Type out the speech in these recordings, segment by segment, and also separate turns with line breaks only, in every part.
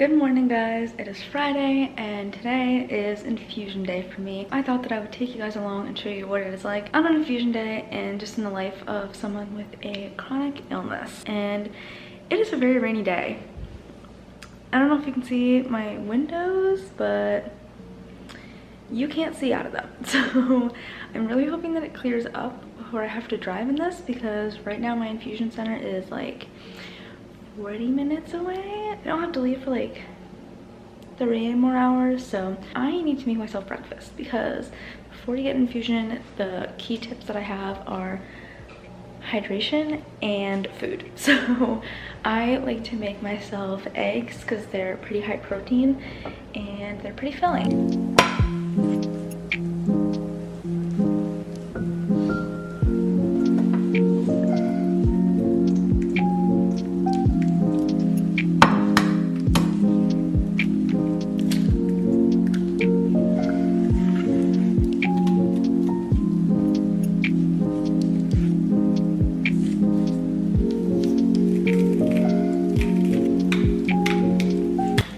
Good morning, guys. It is Friday and today is infusion day for me. I thought that I would take you guys along and show you what it is like on an infusion day and just in the life of someone with a chronic illness. And it is a very rainy day. I don't know if you can see my windows, but you can't see out of them. So I'm really hoping that it clears up before I have to drive in this, because right now my infusion center is like 40 minutes away. I don't have to leave for like 3 more hours, so I need to make myself breakfast, because before you get infusion, the key tips that I have are hydration and food. So I like to make myself eggs because they're pretty high protein and they're pretty filling.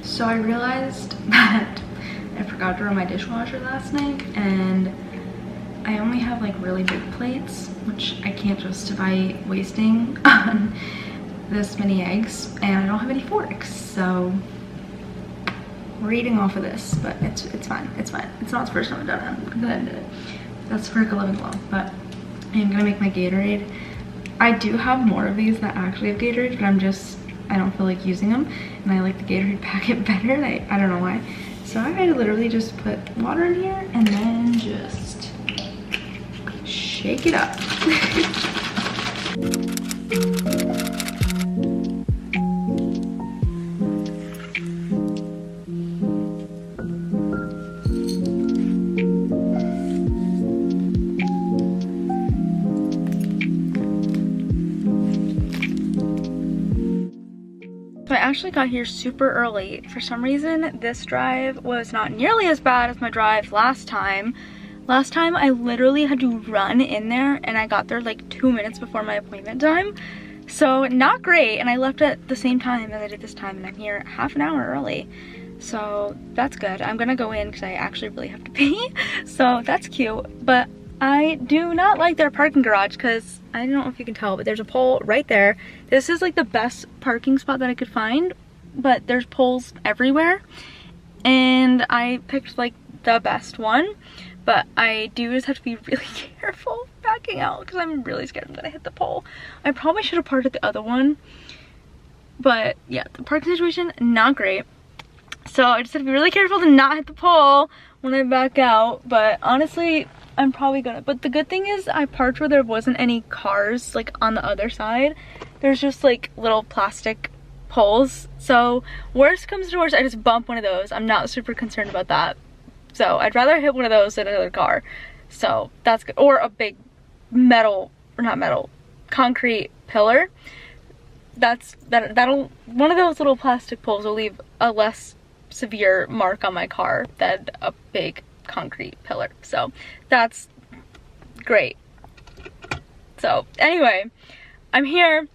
So I realized that I forgot to run my dishwasher last night, and I only have like really big plates, which I can't justify wasting on this many eggs, and I don't have any forks, so we're eating off of this, but it's fine, it's fine. It's not the first time I've done it. I'm gonna do it. That's for a living low, but I'm gonna make my Gatorade. I do have more of these that actually have Gatorade, but I don't feel like using them, and I like the Gatorade packet better, and I don't know why. So I literally just put water in here and then just shake it up. So I actually got here super early. For some reason, this drive was not nearly as bad as my drive last time. Last time, I literally had to run in there, and I got there like 2 minutes before my appointment time. So not great, and I left at the same time as I did this time, and I'm here half an hour early. So that's good. I'm gonna go in because I actually really have to pee. So that's cute, but I do not like their parking garage because I don't know if you can tell, but there's a pole right there. This is like the best parking spot that I could find, but there's poles everywhere, and I picked like the best one, but I do just have to be really careful backing out because I'm really scared I'm gonna hit the pole. I probably should have parked at the other one, but yeah, the parking situation, not great. So I just have to be really careful to not hit the pole when I back out, but honestly, I'm probably gonna. But the good thing is I parked where there wasn't any cars like on the other side. There's just like little plastic poles. So worst comes to worst, I just bump one of those. I'm not super concerned about that. So I'd rather hit one of those than another car. So that's good. Or a big metal, or not metal, concrete pillar. That'll, one of those little plastic poles will leave a less severe mark on my car than a big concrete pillar. So that's great. So anyway, I'm here.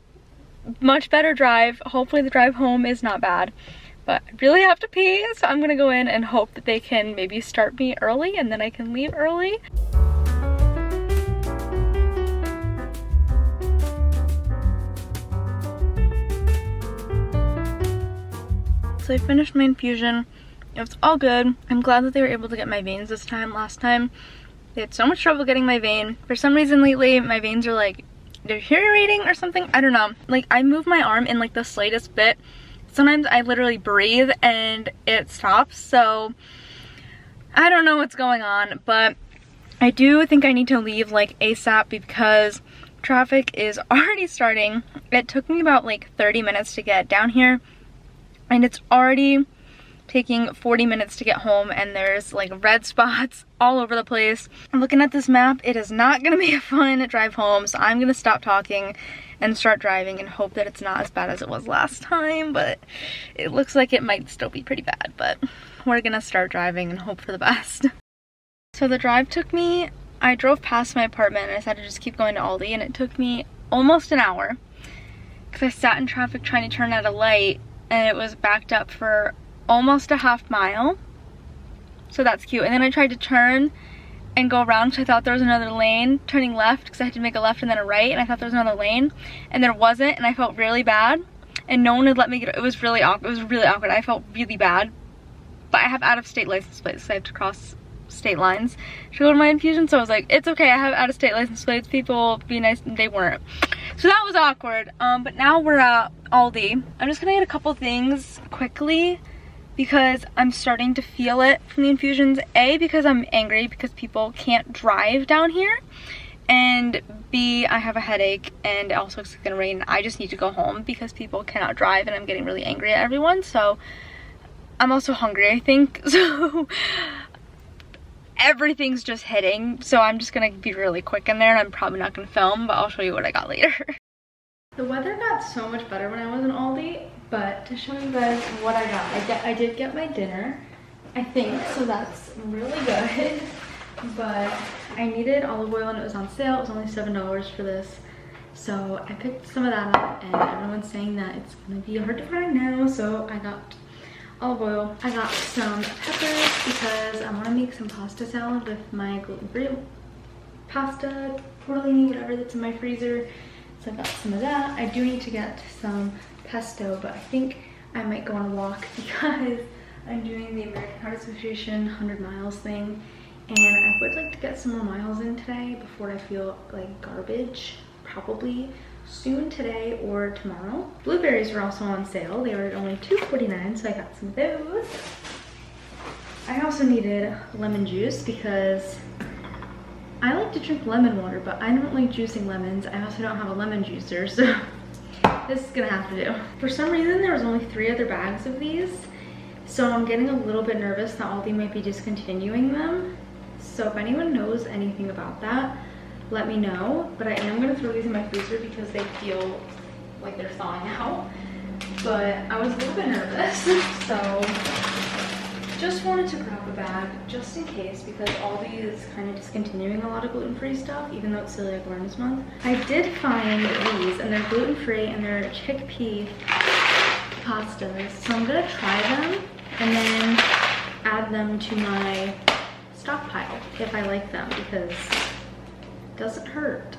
Much better drive. Hopefully the drive home is not bad, but I really have to pee, so I'm gonna go in and hope that they can maybe start me early and then I can leave early. So I finished my infusion. It was all good. I'm glad that they were able to get my veins this time. Last time, they had so much trouble getting my vein. For some reason lately, my veins are like deteriorating or something. I don't know. Like, I move my arm in like the slightest bit. Sometimes I literally breathe and it stops. So I don't know what's going on, but I do think I need to leave like ASAP because traffic is already starting. It took me about like 30 minutes to get down here, and it's already taking 40 minutes to get home, and there's like red spots all over the place. I'm looking at this map. It is not gonna be a fun drive home, so I'm gonna stop talking and start driving and hope that it's not as bad as it was last time, but it looks like it might still be pretty bad, but we're gonna start driving and hope for the best. So the drive took me, I drove past my apartment and I decided to just keep going to Aldi, and it took me almost an hour because I sat in traffic trying to turn at a light and it was backed up for almost a half mile. So that's cute. And then I tried to turn and go around because I thought there was another lane, turning left because I had to make a left and then a right, and I thought there was another lane and there wasn't, and I felt really bad and no one would let me get it. It was really awkward. I felt really bad, but I have out-of-state license plates, so I have to cross state lines to go to my infusion. So I was like, it's okay, I have out-of-state license plates, people be nice, and they weren't. So that was awkward. But now we're at Aldi. I'm just gonna get a couple things quickly because I'm starting to feel it from the infusions. A, because I'm angry because people can't drive down here, and B, I have a headache, and also it's gonna rain. I just need to go home because people cannot drive and I'm getting really angry at everyone. So I'm also hungry, I think. So everything's just hitting. So I'm just gonna be really quick in there, and I'm probably not gonna film, but I'll show you what I got later. The weather got so much better when I was in Aldi, but to show you guys what I got, I did get my dinner, I think, so that's really good. But I needed olive oil and it was on sale. It was only $7 for this. So I picked some of that up, and everyone's saying that it's gonna be hard to find now, so I got olive oil. I got some peppers because I want to make some pasta salad with my gluten-free pasta, tortellini, whatever that's in my freezer. So I got some of that. I do need to get some pesto, but I think I might go on a walk because I'm doing the American Heart Association 100 miles thing, and I would like to get some more miles in today before I feel like garbage, probably soon today or tomorrow. Blueberries were also on sale. They were at only $2.49, so I got some of those. I also needed lemon juice because I like to drink lemon water, but I don't like juicing lemons. I also don't have a lemon juicer, so this is gonna have to do. For some reason, there was only 3 other bags of these, so I'm getting a little bit nervous that Aldi might be discontinuing them. So if anyone knows anything about that, let me know. But I am gonna throw these in my freezer because they feel like they're thawing out. But I was a little bit nervous, so just wanted to grab a bag just in case, because Aldi is kind of discontinuing a lot of gluten-free stuff, even though it's Celiac Awareness Month. I did find these, and they're gluten-free, and they're chickpea pastas. So I'm gonna try them and then add them to my stockpile if I like them, because it doesn't hurt.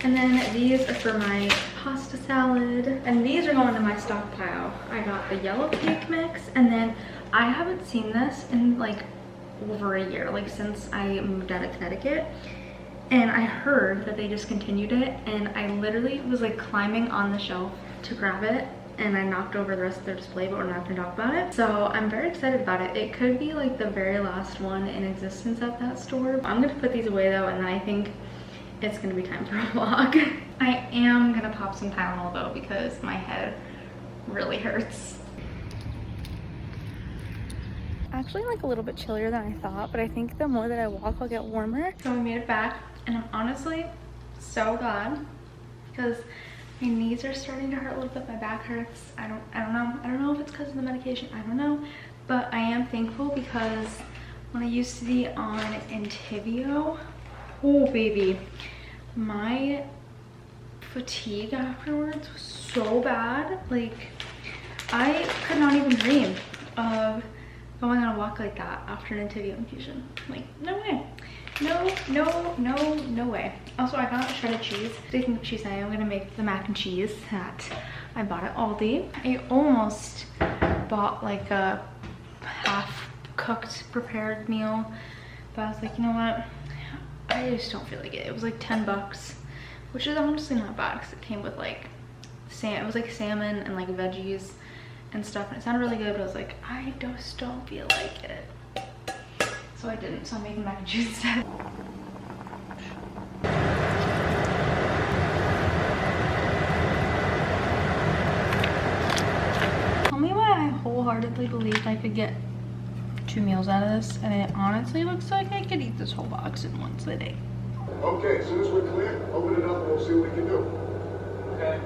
And then these are for my pasta salad, and these are going to my stockpile. I got the yellow cake mix, and then I haven't seen this in like over a year, like since I moved out of Connecticut, and I heard that they discontinued it, and I literally was like climbing on the shelf to grab it, and I knocked over the rest of their display, but we're not gonna talk about it. So I'm very excited about it. It could be like the very last one in existence at that store. I'm gonna put these away though, and then I think it's gonna be time for a vlog. I am gonna pop some Tylenol though, because my head really hurts. Actually like a little bit chillier than I thought, but I think the more that I walk I'll get warmer. So we made it back, and I'm honestly so glad because my knees are starting to hurt a little bit. My back hurts. I don't know if it's because of the medication. I don't know, but I am thankful because when I used to be on Entyvio, oh baby, my fatigue afterwards was so bad. Like I could not even dream of going on a walk like that after an Entyvio infusion. Like, no way. No way. Also, I got shredded cheese. Speaking of cheese, I am gonna make the mac and cheese that I bought at Aldi. I almost bought like a half-cooked prepared meal, but I was like, you know what? I just don't feel like it. It was like 10 bucks, which is honestly not bad because it came with like it was like salmon and like veggies and stuff, and it sounded really good, but I was like, I just don't feel like it. So I didn't, so I'm making mac and cheese instead. Tell me why I wholeheartedly believed I could get 2 meals out of this, and it honestly looks like I could eat this whole box in one sitting.
Okay, as soon as we're clear, open it up and we'll see what we can do. Okay.